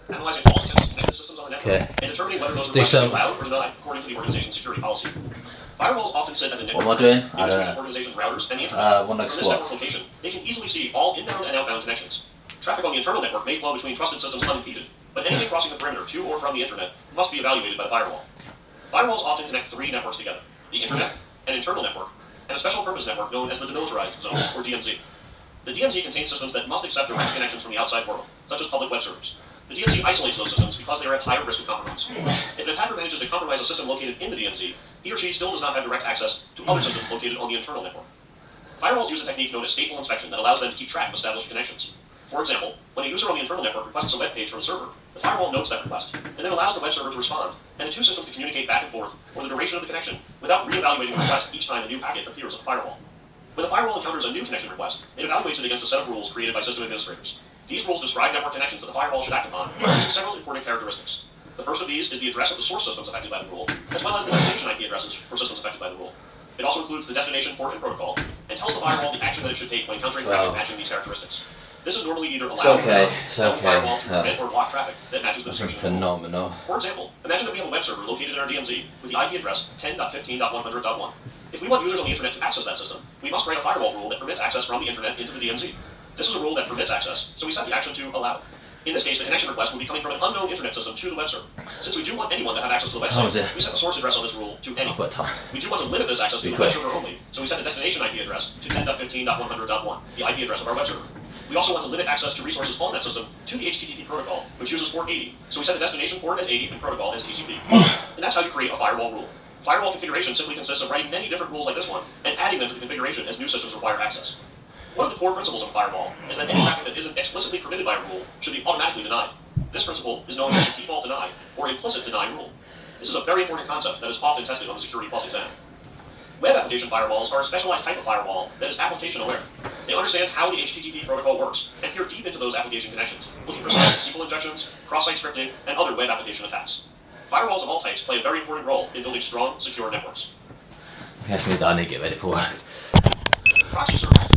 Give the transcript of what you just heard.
analyzing all attempts to connect the systems on the network, and determining whether those requests are allowed or denied according to the organization's security policy. Firewalls often sit at the network between the organization's routers and the internet. From this network location, they can easily see all inbound and outbound connections. Traffic on the internal network may flow between trusted systems unimpeded, but anything crossing the perimeter to or from the internet must be evaluated by the firewall. Firewalls often connect three networks together: the internet, an internal network, and a special purpose network known as the demilitarized zone, or DMZ. The DMZ contains systems that must accept direct connections from the outside world, such as public web servers. The DMZ isolates those systems because they are at higher risk of compromise. If an attacker manages to compromise a system located in the DMZ, he or she still does not have direct access to other systems located on the internal network. Firewalls use a technique known as stateful inspection that allows them to keep track of established connections. For example, when a user on the internal network requests a web page from a server, the firewall notes that request, and then allows the web server to respond, and the two systems to communicate back and forth for the duration of the connection without re-evaluating the request each time a new packet appears on the firewall. When the firewall encounters a new connection request, it evaluates it against a set of rules created by system administrators. These rules describe network connections that the firewall should act upon, using several important characteristics. The first of these is the address of the source systems affected by the rule, as well as the destination IP addresses for systems affected by the rule. It also includes the destination port and protocol, and tells the firewall the action that it should take when encountering traffic matching these characteristics. This is normally either allowed or the firewall to prevent or block traffic that matches the description. Phenomenal. For example, imagine that we have a web server located in our DMZ with the IP address 10.15.100.1. If we want users on the internet to access that system, we must write a firewall rule that permits access from the internet into the DMZ. This is a rule that permits access, so we set the action to allow. In this case, the connection request will be coming from an unknown internet system to the web server. Since we do want anyone to have access to the website, we set the source address on this rule to any. We do want to limit this access to the web server only, so we set the destination IP address to 10.15.100.1, the IP address of our web server. We also want to limit access to resources on that system to the HTTP protocol, which uses port 80, so we set the destination port as 80 and protocol as TCP. And that's how you create a firewall rule. Firewall configuration simply consists of writing many different rules like this one, and adding them to the configuration as new systems require access. One of the core principles of a firewall is that any traffic that isn't explicitly permitted by a rule should be automatically denied. This principle is known as the default deny, or implicit deny rule. This is a very important concept that is often tested on the Security Plus exam. Web application firewalls are a specialized type of firewall that is application aware. They understand how the HTTP protocol works, and peer deep into those application connections, looking for signs of SQL injections, cross-site scripting, and other web application attacks. Firewalls of all types play a very important role in building strong, secure networks. I need to get ready for work. Proxy servers.